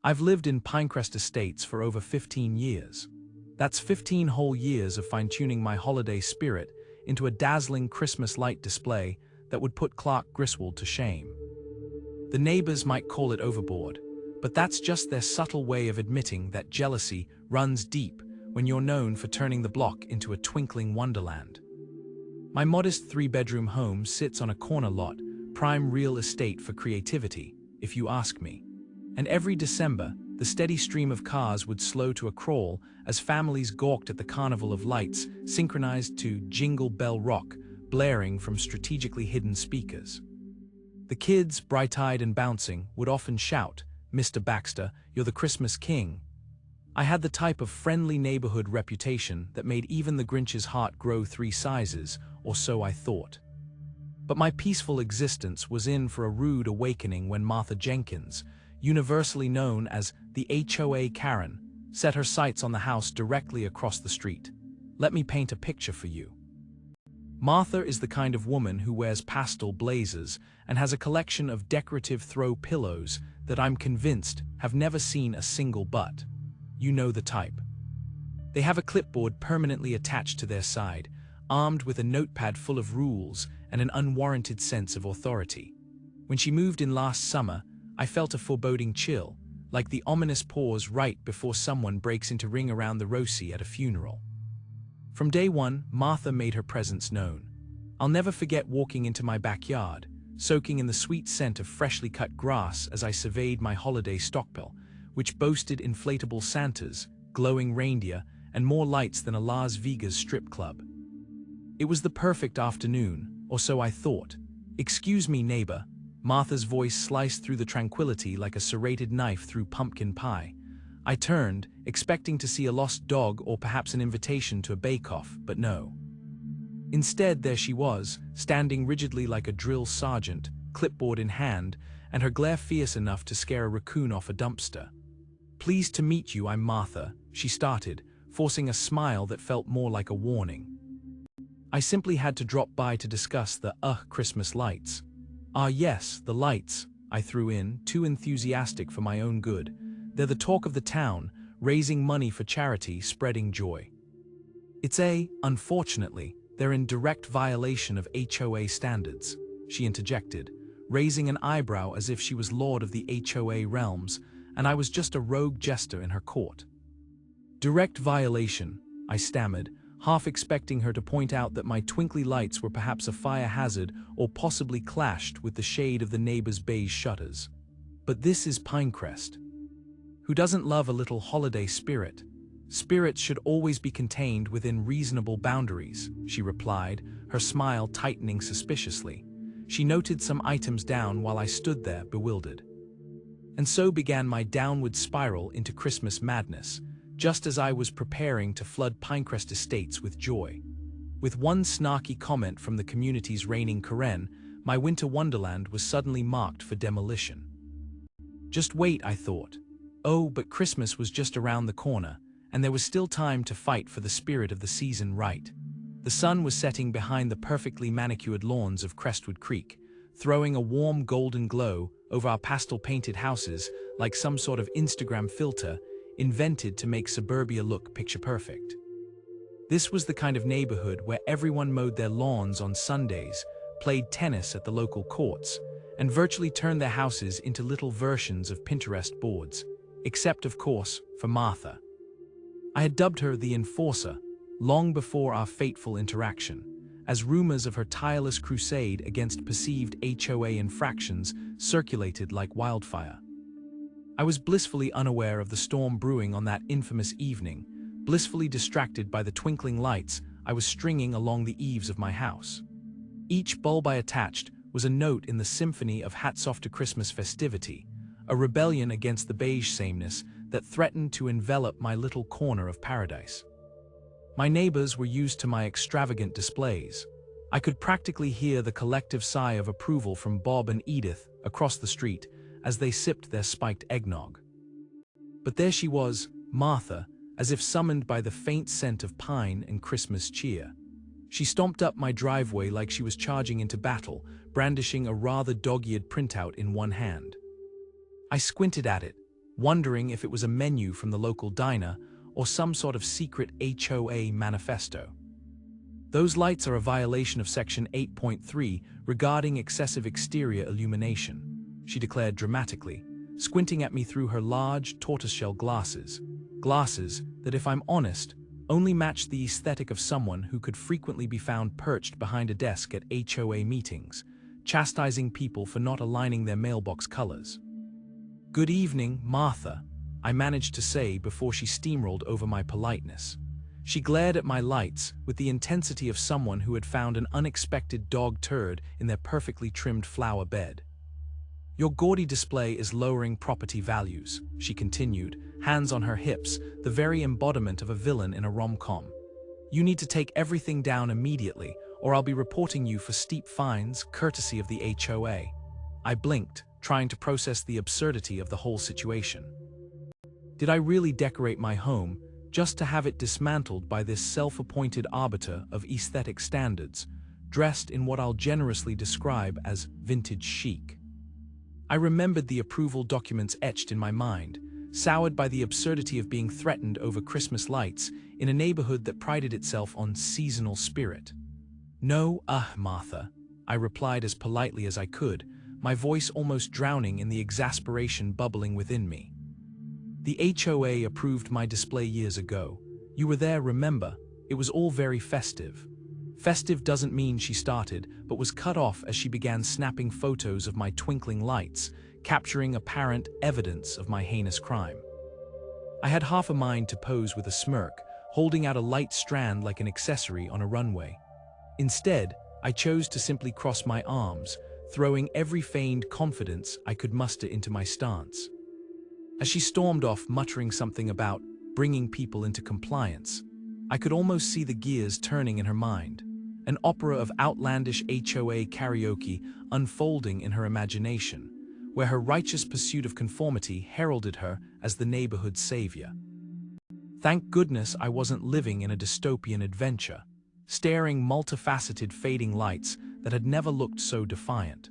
I've lived in Pinecrest Estates for over 15 years. That's 15 whole years of fine-tuning my holiday spirit into a dazzling Christmas light display that would put Clark Griswold to shame. The neighbors might call it overboard, but that's just their subtle way of admitting that jealousy runs deep when you're known for turning the block into a twinkling wonderland. My modest 3-bedroom home sits on a corner lot, prime real estate for creativity, if you ask me. And every December, the steady stream of cars would slow to a crawl as families gawked at the carnival of lights synchronized to Jingle Bell Rock, blaring from strategically hidden speakers. The kids, bright-eyed and bouncing, would often shout, "Mr. Baxter, you're the Christmas king." I had the type of friendly neighborhood reputation that made even the Grinch's heart grow 3 sizes, or so I thought. But my peaceful existence was in for a rude awakening when Martha Jenkins, universally known as the HOA Karen, set her sights on the house directly across the street. Let me paint a picture for you. Martha is the kind of woman who wears pastel blazers and has a collection of decorative throw pillows that I'm convinced have never seen a single butt. You know the type. They have a clipboard permanently attached to their side, armed with a notepad full of rules and an unwarranted sense of authority. When she moved in last summer, I felt a foreboding chill, like the ominous pause right before someone breaks into Ring Around the Rosie at a funeral. From day one, Martha made her presence known. I'll never forget walking into my backyard, soaking in the sweet scent of freshly cut grass as I surveyed my holiday stockpile, which boasted inflatable Santas, glowing reindeer, and more lights than a Las Vegas strip club. It was the perfect afternoon, or so I thought. "Excuse me, neighbor." Martha's voice sliced through the tranquility like a serrated knife through pumpkin pie. I turned, expecting to see a lost dog or perhaps an invitation to a bake-off, but no. Instead, there she was, standing rigidly like a drill sergeant, clipboard in hand, and her glare fierce enough to scare a raccoon off a dumpster. "Pleased to meet you, I'm Martha," she started, forcing a smile that felt more like a warning. I simply had to drop by to discuss the Christmas lights. "Ah yes, the lights," I threw in, too enthusiastic for my own good. "They're the talk of the town, raising money for charity, spreading joy." Unfortunately, they're in direct violation of HOA standards," she interjected, raising an eyebrow as if she was lord of the HOA realms, and I was just a rogue jester in her court. "Direct violation," I stammered, half expecting her to point out that my twinkly lights were perhaps a fire hazard or possibly clashed with the shade of the neighbor's beige shutters. "But this is Pinecrest. Who doesn't love a little holiday spirit? Spirits should always be contained within reasonable boundaries," she replied, her smile tightening suspiciously. She noted some items down while I stood there bewildered. And so began my downward spiral into Christmas madness, just as I was preparing to flood Pinecrest Estates with joy. With one snarky comment from the community's reigning Karen, my winter wonderland was suddenly marked for demolition. Just wait, I thought. Oh, but Christmas was just around the corner, and there was still time to fight for the spirit of the season right. The sun was setting behind the perfectly manicured lawns of Crestwood Creek, throwing a warm golden glow over our pastel-painted houses like some sort of Instagram filter invented to make suburbia look picture-perfect. This was the kind of neighborhood where everyone mowed their lawns on Sundays, played tennis at the local courts, and virtually turned their houses into little versions of Pinterest boards, except, of course, for Martha. I had dubbed her the Enforcer long before our fateful interaction, as rumors of her tireless crusade against perceived HOA infractions circulated like wildfire. I was blissfully unaware of the storm brewing on that infamous evening, blissfully distracted by the twinkling lights I was stringing along the eaves of my house. Each bulb I attached was a note in the symphony of Hats Off to Christmas festivity, a rebellion against the beige sameness that threatened to envelop my little corner of paradise. My neighbors were used to my extravagant displays. I could practically hear the collective sigh of approval from Bob and Edith across the street as they sipped their spiked eggnog. But there she was, Martha, as if summoned by the faint scent of pine and Christmas cheer. She stomped up my driveway like she was charging into battle, brandishing a rather dog-eared printout in one hand. I squinted at it, wondering if it was a menu from the local diner or some sort of secret HOA manifesto. Those lights are a violation of Section 8.3 regarding excessive exterior illumination, she declared dramatically, squinting at me through her large tortoiseshell glasses. Glasses that, if I'm honest, only matched the aesthetic of someone who could frequently be found perched behind a desk at HOA meetings, chastising people for not aligning their mailbox colors. "Good evening, Martha," I managed to say before she steamrolled over my politeness. She glared at my lights with the intensity of someone who had found an unexpected dog turd in their perfectly trimmed flower bed. "Your gaudy display is lowering property values," she continued, hands on her hips, the very embodiment of a villain in a rom-com. "You need to take everything down immediately, or I'll be reporting you for steep fines, courtesy of the HOA. I blinked, trying to process the absurdity of the whole situation. Did I really decorate my home just to have it dismantled by this self-appointed arbiter of aesthetic standards, dressed in what I'll generously describe as vintage chic? I remembered the approval documents etched in my mind, soured by the absurdity of being threatened over Christmas lights in a neighborhood that prided itself on seasonal spirit. "No, Martha," I replied as politely as I could, my voice almost drowning in the exasperation bubbling within me. "The HOA approved my display years ago. You were there, remember? It was all very festive." Festive doesn't mean she started, but was cut off as she began snapping photos of my twinkling lights, capturing apparent evidence of my heinous crime. I had half a mind to pose with a smirk, holding out a light strand like an accessory on a runway. Instead, I chose to simply cross my arms, throwing every feigned confidence I could muster into my stance. As she stormed off, muttering something about bringing people into compliance, I could almost see the gears turning in her mind, an opera of outlandish HOA karaoke unfolding in her imagination, where her righteous pursuit of conformity heralded her as the neighborhood's savior. Thank goodness I wasn't living in a dystopian adventure, staring multifaceted fading lights that had never looked so defiant.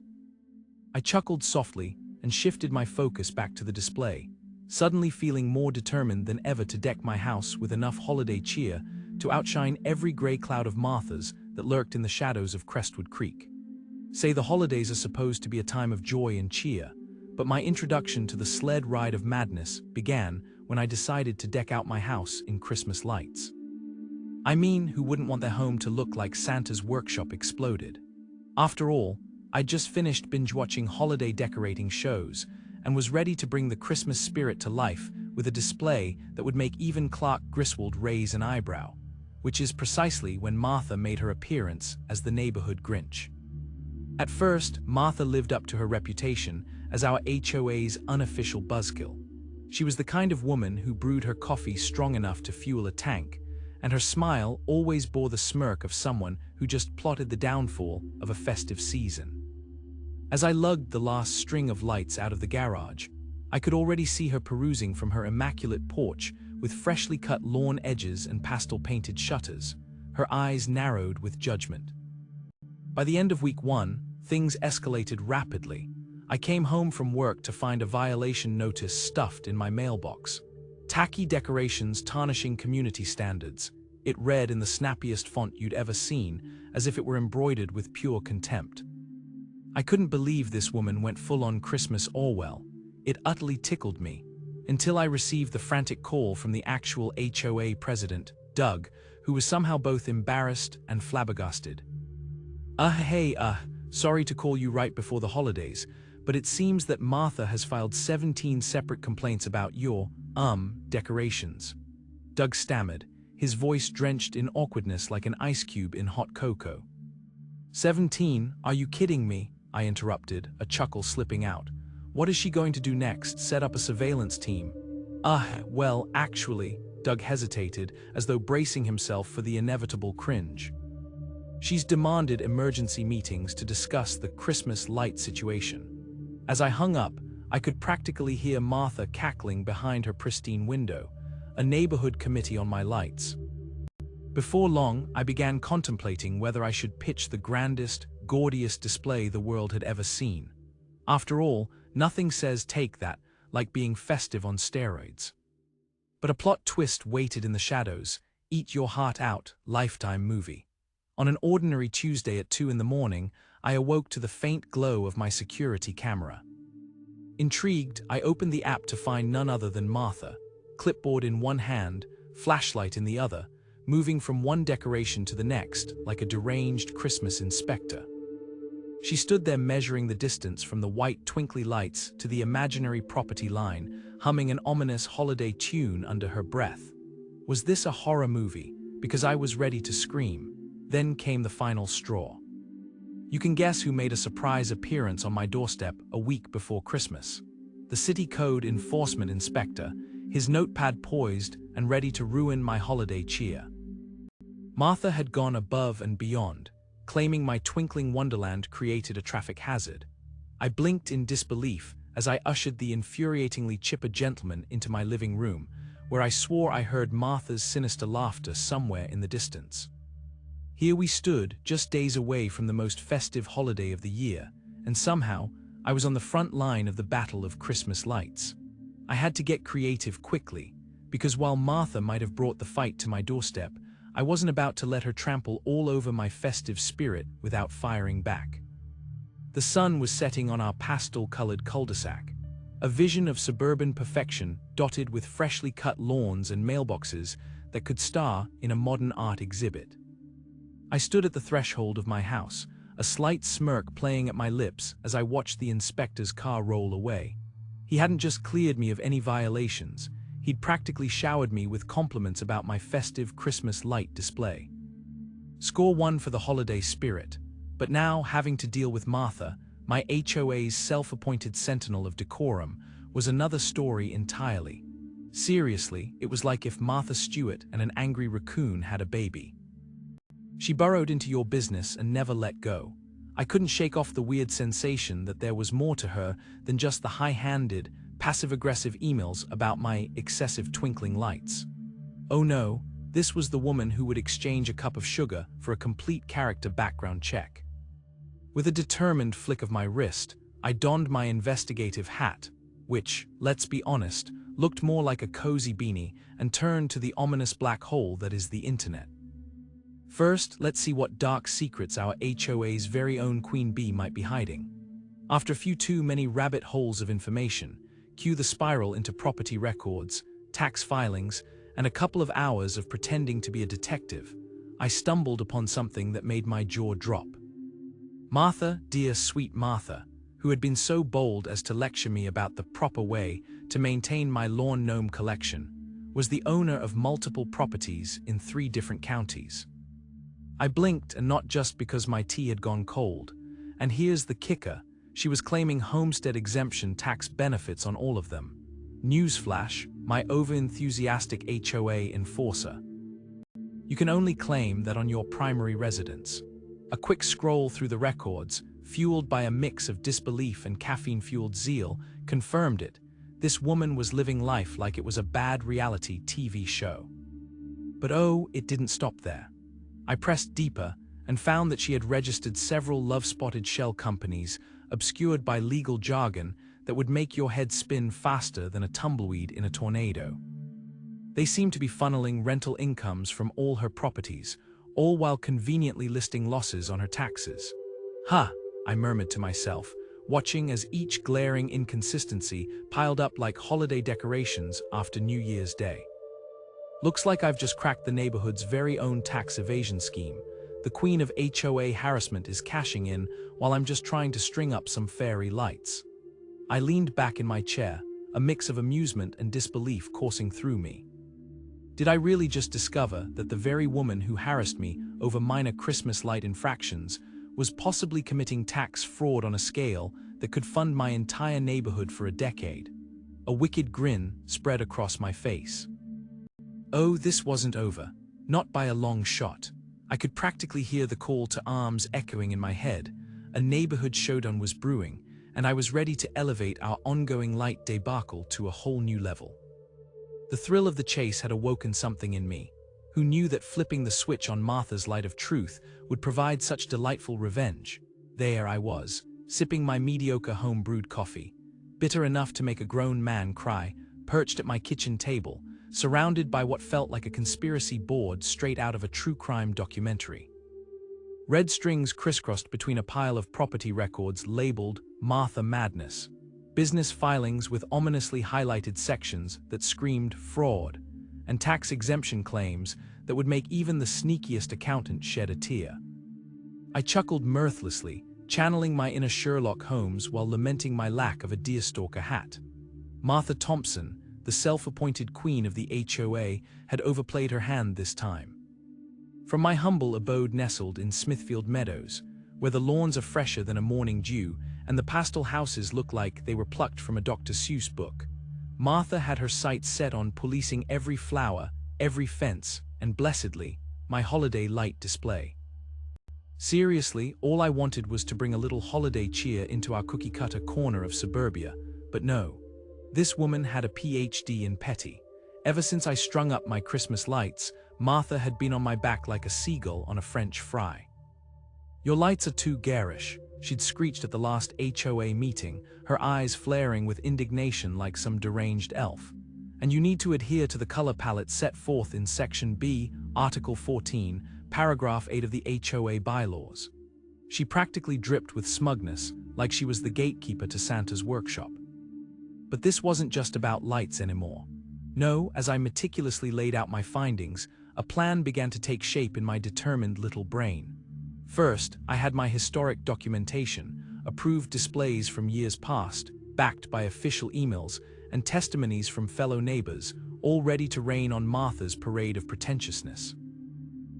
I chuckled softly and shifted my focus back to the display, suddenly feeling more determined than ever to deck my house with enough holiday cheer to outshine every gray cloud of Marthas that lurked in the shadows of Crestwood Creek. Say the holidays are supposed to be a time of joy and cheer, but my introduction to the sled ride of madness began when I decided to deck out my house in Christmas lights. I mean, who wouldn't want their home to look like Santa's workshop exploded? After all, I'd just finished binge-watching holiday decorating shows and was ready to bring the Christmas spirit to life with a display that would make even Clark Griswold raise an eyebrow, which is precisely when Martha made her appearance as the neighborhood Grinch. At first, Martha lived up to her reputation as our HOA's unofficial buzzkill. She was the kind of woman who brewed her coffee strong enough to fuel a tank, and her smile always bore the smirk of someone who just plotted the downfall of a festive season. As I lugged the last string of lights out of the garage, I could already see her perusing from her immaculate porch with freshly cut lawn edges and pastel-painted shutters, her eyes narrowed with judgment. By the end of week 1, things escalated rapidly. I came home from work to find a violation notice stuffed in my mailbox. Tacky decorations tarnishing community standards. It read in the snappiest font you'd ever seen, as if it were embroidered with pure contempt. I couldn't believe this woman went full-on Christmas Orwell. It utterly tickled me, until I received the frantic call from the actual HOA president, Doug, who was somehow both embarrassed and flabbergasted. Hey, sorry to call you right before the holidays, but it seems that Martha has filed 17 separate complaints about your, decorations." Doug stammered, his voice drenched in awkwardness like an ice cube in hot cocoa. 17? Are you kidding me?" I interrupted, a chuckle slipping out. "What is she going to do next, set up a surveillance team?" Well, actually," Doug hesitated, as though bracing himself for the inevitable cringe. "She's demanded emergency meetings to discuss the Christmas light situation." As I hung up, I could practically hear Martha cackling behind her pristine window, a neighborhood committee on my lights. Before long, I began contemplating whether I should pitch the grandest, gaudiest display the world had ever seen. After all, nothing says "take that" like being festive on steroids. But a plot twist waited in the shadows. Eat Your Heart Out, Lifetime movie. On an ordinary Tuesday at 2 in the morning, I awoke to the faint glow of my security camera. Intrigued, I opened the app to find none other than Martha, clipboard in one hand, flashlight in the other, moving from one decoration to the next like a deranged Christmas inspector. She stood there measuring the distance from the white twinkly lights to the imaginary property line, humming an ominous holiday tune under her breath. Was this a horror movie? Because I was ready to scream. Then came the final straw. You can guess who made a surprise appearance on my doorstep a week before Christmas. The city code enforcement inspector, his notepad poised and ready to ruin my holiday cheer. Martha had gone above and beyond, claiming my twinkling wonderland created a traffic hazard. I blinked in disbelief as I ushered the infuriatingly chipper gentleman into my living room, where I swore I heard Martha's sinister laughter somewhere in the distance. Here we stood, just days away from the most festive holiday of the year, and somehow, I was on the front line of the battle of Christmas lights. I had to get creative quickly, because while Martha might have brought the fight to my doorstep, I wasn't about to let her trample all over my festive spirit without firing back. The sun was setting on our pastel-colored cul-de-sac, a vision of suburban perfection dotted with freshly cut lawns and mailboxes that could star in a modern art exhibit. I stood at the threshold of my house, a slight smirk playing at my lips as I watched the inspector's car roll away. He hadn't just cleared me of any violations, he'd practically showered me with compliments about my festive Christmas light display. Score one for the holiday spirit, but now having to deal with Martha, my HOA's self-appointed sentinel of decorum, was another story entirely. Seriously, it was like if Martha Stewart and an angry raccoon had a baby. She burrowed into your business and never let go. I couldn't shake off the weird sensation that there was more to her than just the high-handed, passive-aggressive emails about my excessive twinkling lights. Oh no, this was the woman who would exchange a cup of sugar for a complete character background check. With a determined flick of my wrist, I donned my investigative hat, which, let's be honest, looked more like a cozy beanie, and turned to the ominous black hole that is the internet. First, let's see what dark secrets our HOA's very own Queen Bee might be hiding. After a few too many rabbit holes of information, cue the spiral into property records, tax filings, and a couple of hours of pretending to be a detective, I stumbled upon something that made my jaw drop. Martha, dear sweet Martha, who had been so bold as to lecture me about the proper way to maintain my lawn gnome collection, was the owner of multiple properties in 3 different counties. I blinked, and not just because my tea had gone cold. And here's the kicker, she was claiming homestead exemption tax benefits on all of them. Newsflash, my over-enthusiastic HOA enforcer. You can only claim that on your primary residence. A quick scroll through the records, fueled by a mix of disbelief and caffeine-fueled zeal, confirmed it. This woman was living life like it was a bad reality TV show. But oh, it didn't stop there. I pressed deeper and found that she had registered several love-spotted shell companies obscured by legal jargon that would make your head spin faster than a tumbleweed in a tornado. They seemed to be funneling rental incomes from all her properties, all while conveniently listing losses on her taxes. "Huh," I murmured to myself, watching as each glaring inconsistency piled up like holiday decorations after New Year's Day. Looks like I've just cracked the neighborhood's very own tax evasion scheme. The queen of HOA harassment is cashing in while I'm just trying to string up some fairy lights. I leaned back in my chair, a mix of amusement and disbelief coursing through me. Did I really just discover that the very woman who harassed me over minor Christmas light infractions was possibly committing tax fraud on a scale that could fund my entire neighborhood for a decade? A wicked grin spread across my face. Oh, this wasn't over. Not by a long shot. I could practically hear the call to arms echoing in my head. A neighborhood showdown was brewing, and I was ready to elevate our ongoing light debacle to a whole new level. The thrill of the chase had awoken something in me. Who knew that flipping the switch on Martha's light of truth would provide such delightful revenge? There I was, sipping my mediocre home-brewed coffee, bitter enough to make a grown man cry, perched at my kitchen table, surrounded by what felt like a conspiracy board straight out of a true crime documentary. Red strings crisscrossed between a pile of property records labeled Martha Madness, business filings with ominously highlighted sections that screamed fraud, and tax exemption claims that would make even the sneakiest accountant shed a tear. I chuckled mirthlessly, channeling my inner Sherlock Holmes while lamenting my lack of a deerstalker hat. Martha Thompson, the self-appointed queen of the HOA, had overplayed her hand this time. From my humble abode nestled in Smithfield Meadows, where the lawns are fresher than a morning dew and the pastel houses look like they were plucked from a Dr. Seuss book, Martha had her sights set on policing every flower, every fence, and blessedly, my holiday light display. Seriously, all I wanted was to bring a little holiday cheer into our cookie-cutter corner of suburbia, but no. This woman had a PhD in petty. Ever since I strung up my Christmas lights, Martha had been on my back like a seagull on a French fry. "Your lights are too garish," she'd screeched at the last HOA meeting, her eyes flaring with indignation like some deranged elf. "And you need to adhere to the color palette set forth in Section B, Article 14, Paragraph 8 of the HOA bylaws." She practically dripped with smugness, like she was the gatekeeper to Santa's workshop. But this wasn't just about lights anymore. No, as I meticulously laid out my findings, a plan began to take shape in my determined little brain. First, I had my historic documentation, approved displays from years past, backed by official emails, and testimonies from fellow neighbors, all ready to rain on Martha's parade of pretentiousness.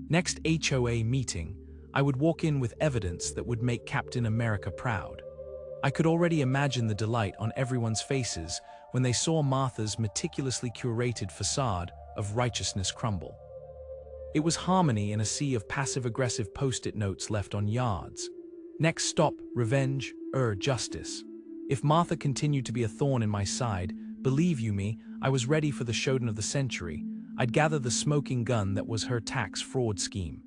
Next HOA meeting, I would walk in with evidence that would make Captain America proud. I could already imagine the delight on everyone's faces when they saw Martha's meticulously curated facade of righteousness crumble. It was harmony in a sea of passive-aggressive post-it notes left on yards. Next stop, revenge, justice. If Martha continued to be a thorn in my side, believe you me, I was ready for the showdown of the century. I'd gather the smoking gun that was her tax fraud scheme.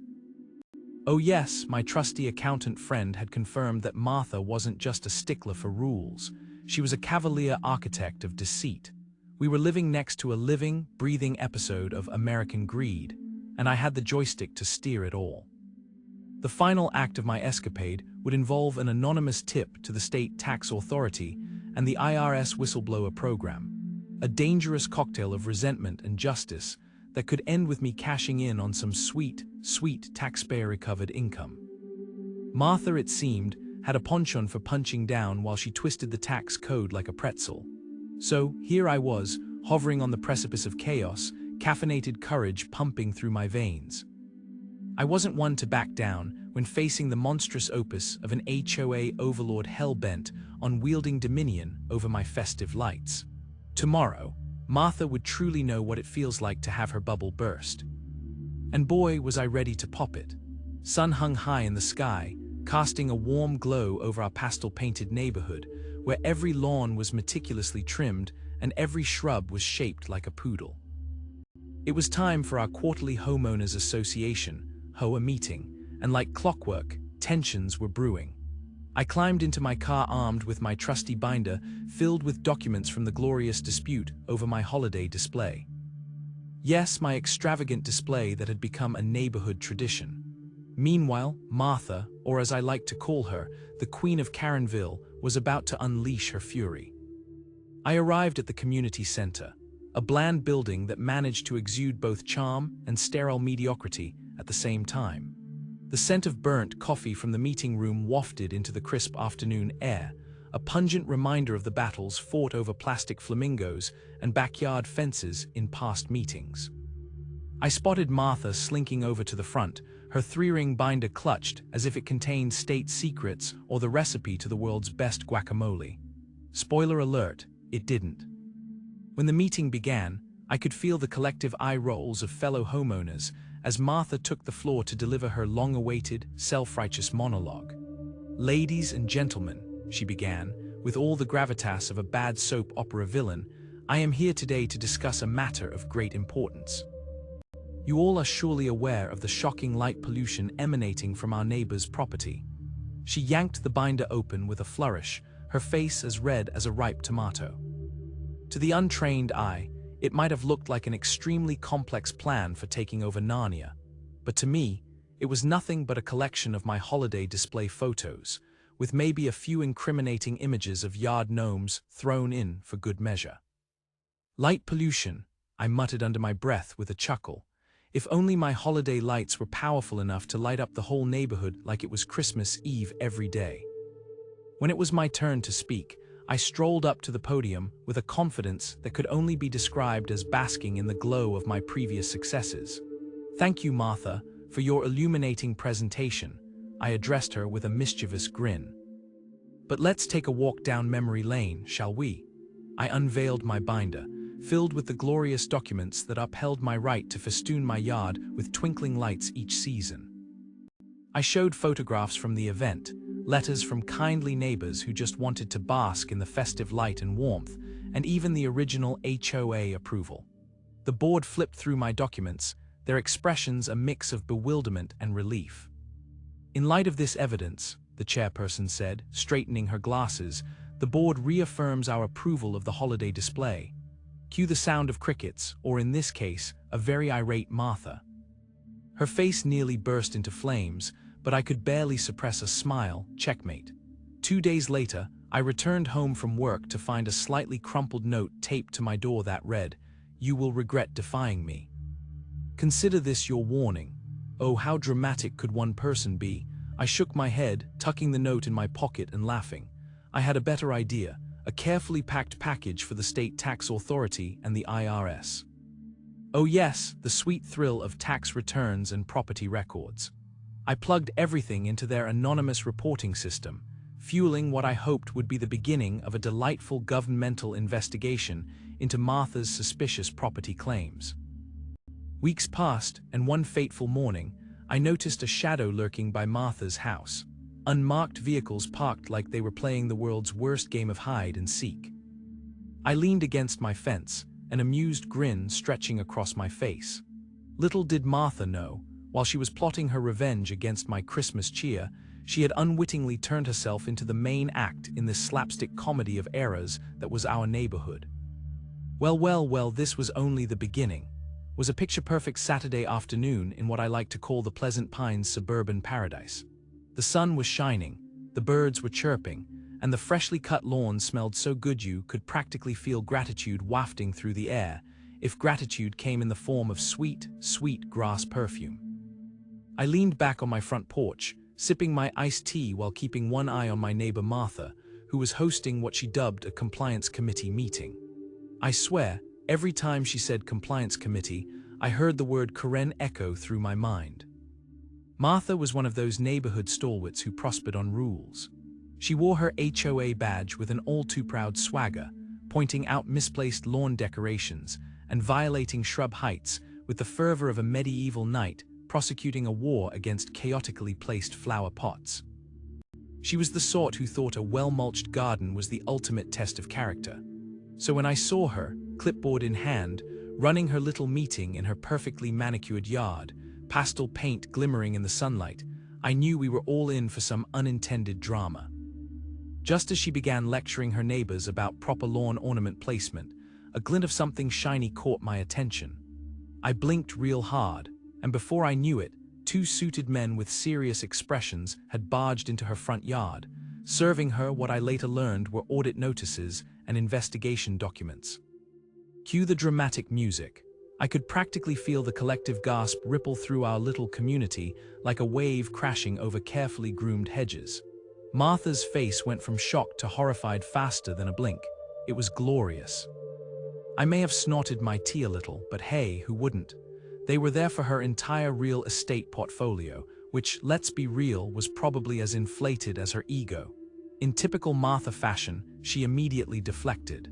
Oh yes, my trusty accountant friend had confirmed that Martha wasn't just a stickler for rules. She was a cavalier architect of deceit. We were living next to a living, breathing episode of American greed, and I had the joystick to steer it all. The final act of my escapade would involve an anonymous tip to the state tax authority and the IRS whistleblower program, a dangerous cocktail of resentment and justice that could end with me cashing in on some sweet, sweet taxpayer-recovered income. Martha, it seemed, had a penchant for punching down while she twisted the tax code like a pretzel. So here I was, hovering on the precipice of chaos, caffeinated courage pumping through my veins. I wasn't one to back down when facing the monstrous opus of an HOA overlord hell-bent on wielding dominion over my festive lights. Tomorrow, Martha would truly know what it feels like to have her bubble burst. And boy, was I ready to pop it. Sun hung high in the sky, casting a warm glow over our pastel-painted neighborhood, where every lawn was meticulously trimmed and every shrub was shaped like a poodle. It was time for our quarterly Homeowners Association, HOA meeting, and like clockwork, tensions were brewing. I climbed into my car armed with my trusty binder filled with documents from the glorious dispute over my holiday display. Yes, my extravagant display that had become a neighborhood tradition. Meanwhile, Martha, or as I like to call her, the Queen of Karenville, was about to unleash her fury. I arrived at the community center, a bland building that managed to exude both charm and sterile mediocrity at the same time. The scent of burnt coffee from the meeting room wafted into the crisp afternoon air, a pungent reminder of the battles fought over plastic flamingos and backyard fences in past meetings. I spotted Martha slinking over to the front, her three-ring binder clutched as if it contained state secrets or the recipe to the world's best guacamole. Spoiler alert, it didn't. When the meeting began, I could feel the collective eye rolls of fellow homeowners as Martha took the floor to deliver her long-awaited, self-righteous monologue. "Ladies and gentlemen," she began, with all the gravitas of a bad soap opera villain, "I am here today to discuss a matter of great importance. You all are surely aware of the shocking light pollution emanating from our neighbor's property." She yanked the binder open with a flourish, her face as red as a ripe tomato. To the untrained eye, it might have looked like an extremely complex plan for taking over Narnia, but to me, it was nothing but a collection of my holiday display photos, with maybe a few incriminating images of yard gnomes thrown in for good measure. Light pollution, I muttered under my breath with a chuckle. If only my holiday lights were powerful enough to light up the whole neighborhood like it was Christmas Eve every day. When it was my turn to speak, I strolled up to the podium with a confidence that could only be described as basking in the glow of my previous successes. "Thank you, Martha, for your illuminating presentation," I addressed her with a mischievous grin. "But let's take a walk down memory lane, shall we?" I unveiled my binder, filled with the glorious documents that upheld my right to festoon my yard with twinkling lights each season. I showed photographs from the event, letters from kindly neighbors who just wanted to bask in the festive light and warmth, and even the original HOA approval. The board flipped through my documents, their expressions a mix of bewilderment and relief. "In light of this evidence," the chairperson said, straightening her glasses, "the board reaffirms our approval of the holiday display." Cue the sound of crickets, or in this case, a very irate Martha. Her face nearly burst into flames, but I could barely suppress a smile. Checkmate. 2 days later, I returned home from work to find a slightly crumpled note taped to my door that read, "You will regret defying me. Consider this your warning." Oh, how dramatic could one person be? I shook my head, tucking the note in my pocket and laughing. I had a better idea. A carefully packed package for the state tax authority and the IRS. Oh yes, the sweet thrill of tax returns and property records. I plugged everything into their anonymous reporting system, fueling what I hoped would be the beginning of a delightful governmental investigation into Martha's suspicious property claims. Weeks passed, and one fateful morning, I noticed a shadow lurking by Martha's house. Unmarked vehicles parked like they were playing the world's worst game of hide and seek. I leaned against my fence, an amused grin stretching across my face. Little did Martha know, while she was plotting her revenge against my Christmas cheer, she had unwittingly turned herself into the main act in this slapstick comedy of errors that was our neighborhood. Well, this was only the beginning. Was a picture-perfect Saturday afternoon in what I like to call the Pleasant Pines suburban paradise. The sun was shining, the birds were chirping, and the freshly cut lawn smelled so good you could practically feel gratitude wafting through the air, if gratitude came in the form of sweet, sweet grass perfume. I leaned back on my front porch, sipping my iced tea while keeping one eye on my neighbor Martha, who was hosting what she dubbed a compliance committee meeting. I swear, every time she said compliance committee, I heard the word Karen echo through my mind. Martha was one of those neighborhood stalwarts who prospered on rules. She wore her HOA badge with an all-too-proud swagger, pointing out misplaced lawn decorations and violating shrub heights with the fervor of a medieval knight prosecuting a war against chaotically placed flower pots. She was the sort who thought a well-mulched garden was the ultimate test of character. So when I saw her, clipboard in hand, running her little meeting in her perfectly manicured yard, pastel paint glimmering in the sunlight, I knew we were all in for some unintended drama. Just as she began lecturing her neighbors about proper lawn ornament placement, a glint of something shiny caught my attention. I blinked real hard, and before I knew it, 2 suited men with serious expressions had barged into her front yard, serving her what I later learned were audit notices and investigation documents. Cue the dramatic music. I could practically feel the collective gasp ripple through our little community like a wave crashing over carefully groomed hedges. Martha's face went from shock to horrified faster than a blink. It was glorious. I may have snorted my tea a little, but hey, who wouldn't? They were there for her entire real estate portfolio, which, let's be real, was probably as inflated as her ego. In typical Martha fashion, she immediately deflected.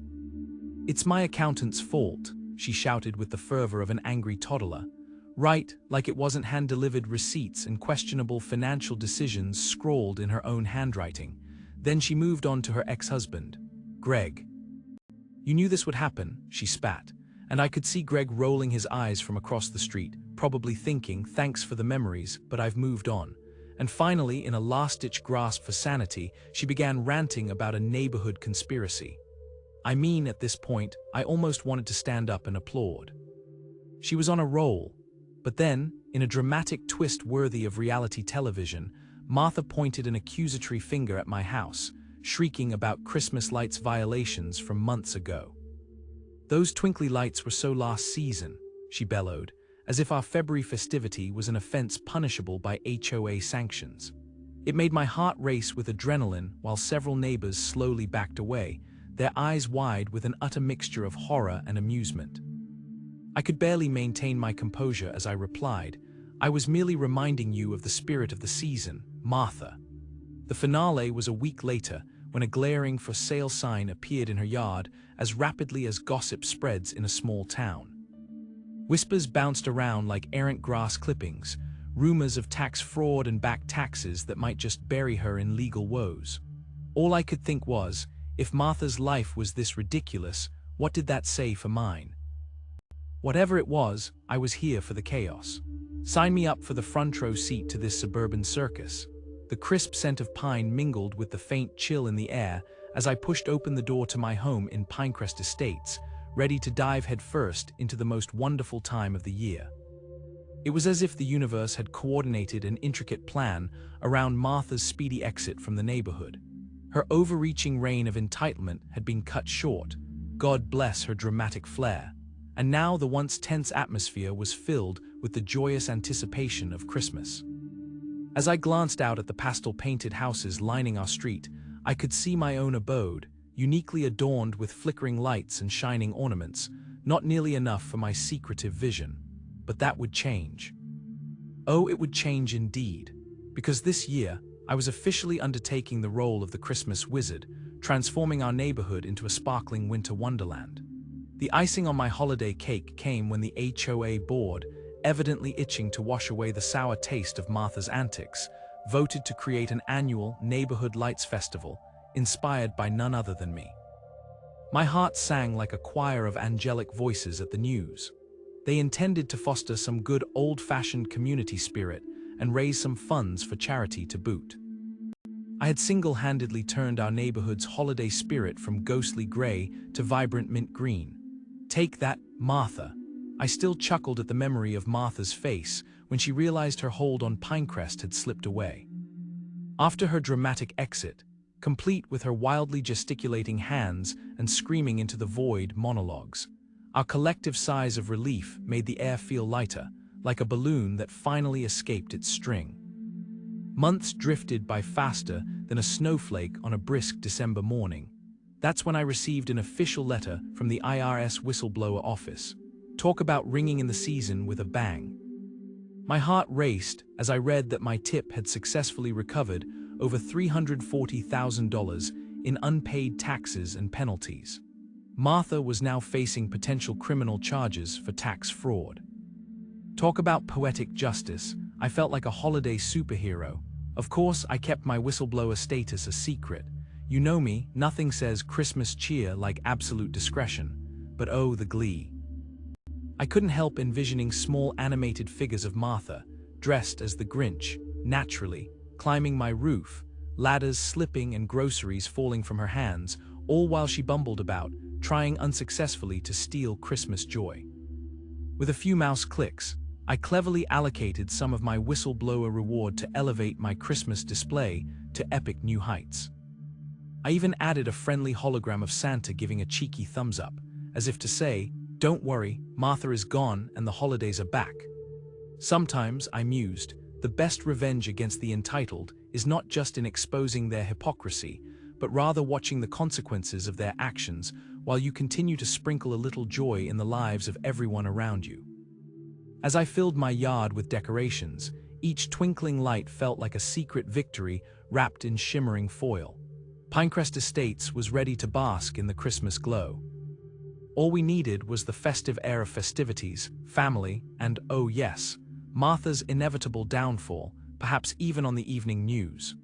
"It's my accountant's fault," she shouted with the fervor of an angry toddler. Right, like it wasn't hand-delivered receipts and questionable financial decisions scrawled in her own handwriting. Then she moved on to her ex-husband, Greg. "You knew this would happen," she spat, and I could see Greg rolling his eyes from across the street, probably thinking, "Thanks for the memories, but I've moved on." And finally, in a last-ditch grasp for sanity, she began ranting about a neighborhood conspiracy. I mean, at this point, I almost wanted to stand up and applaud. She was on a roll. But then, in a dramatic twist worthy of reality television, Martha pointed an accusatory finger at my house, shrieking about Christmas lights violations from months ago. "Those twinkly lights were so last season," she bellowed, as if our February festivity was an offense punishable by HOA sanctions. It made my heart race with adrenaline while several neighbors slowly backed away, their eyes wide with an utter mixture of horror and amusement. I could barely maintain my composure as I replied, "I was merely reminding you of the spirit of the season, Martha." The finale was a week later, when a glaring for sale sign appeared in her yard as rapidly as gossip spreads in a small town. Whispers bounced around like errant grass clippings, rumors of tax fraud and back taxes that might just bury her in legal woes. All I could think was, if Martha's life was this ridiculous, what did that say for mine? Whatever it was, I was here for the chaos. Sign me up for the front row seat to this suburban circus. The crisp scent of pine mingled with the faint chill in the air as I pushed open the door to my home in Pinecrest Estates, ready to dive headfirst into the most wonderful time of the year. It was as if the universe had coordinated an intricate plan around Martha's speedy exit from the neighborhood. Her overreaching reign of entitlement had been cut short, God bless her dramatic flair, and now the once tense atmosphere was filled with the joyous anticipation of Christmas. As I glanced out at the pastel-painted houses lining our street, I could see my own abode, uniquely adorned with flickering lights and shining ornaments, not nearly enough for my secretive vision. But that would change. Oh, it would change indeed, because this year, I was officially undertaking the role of the Christmas wizard, transforming our neighborhood into a sparkling winter wonderland. The icing on my holiday cake came when the HOA board, evidently itching to wash away the sour taste of Martha's antics, voted to create an annual neighborhood lights festival, inspired by none other than me. My heart sang like a choir of angelic voices at the news. They intended to foster some good old-fashioned community spirit and raise some funds for charity to boot. I had single-handedly turned our neighborhood's holiday spirit from ghostly gray to vibrant mint green. Take that, Martha. I still chuckled at the memory of Martha's face when she realized her hold on Pinecrest had slipped away. After her dramatic exit, complete with her wildly gesticulating hands and screaming into the void monologues, our collective sighs of relief made the air feel lighter, like a balloon that finally escaped its string. Months drifted by faster than a snowflake on a brisk December morning. That's when I received an official letter from the IRS whistleblower office. Talk about ringing in the season with a bang. My heart raced as I read that my tip had successfully recovered over $340,000 in unpaid taxes and penalties. Martha was now facing potential criminal charges for tax fraud. Talk about poetic justice, I felt like a holiday superhero. Of course, I kept my whistleblower status a secret. You know me, nothing says Christmas cheer like absolute discretion. But oh, the glee. I couldn't help envisioning small animated figures of Martha, dressed as the Grinch, naturally, climbing my roof, ladders slipping and groceries falling from her hands, all while she bumbled about, trying unsuccessfully to steal Christmas joy. With a few mouse clicks, I cleverly allocated some of my whistleblower reward to elevate my Christmas display to epic new heights. I even added a friendly hologram of Santa giving a cheeky thumbs up, as if to say, "Don't worry, Martha is gone and the holidays are back." Sometimes, I mused, the best revenge against the entitled is not just in exposing their hypocrisy, but rather watching the consequences of their actions while you continue to sprinkle a little joy in the lives of everyone around you. As I filled my yard with decorations, each twinkling light felt like a secret victory wrapped in shimmering foil. Pinecrest Estates was ready to bask in the Christmas glow. All we needed was the festive air of festivities, family, and, oh yes, Martha's inevitable downfall, perhaps even on the evening news.